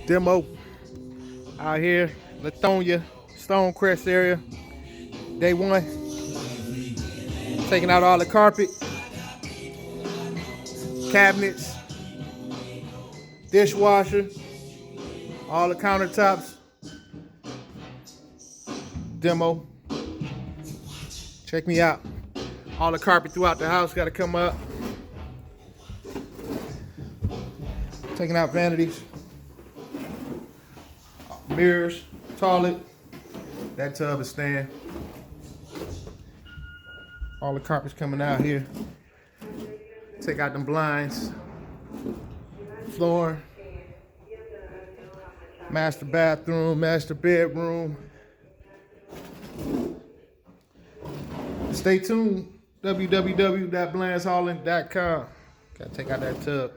Demo out here, Lithonia, Stonecrest area. Day one. Taking out all the carpet, cabinets, dishwasher, all the countertops. Demo. Check me out. All the carpet throughout the house got to come up. Taking out vanities, mirrors, toilet. That tub is staying. All the carpet's coming out here. Take out them blinds. Floor. Master bathroom, master bedroom. Stay tuned. www.blandshauling.com. Gotta take out that tub.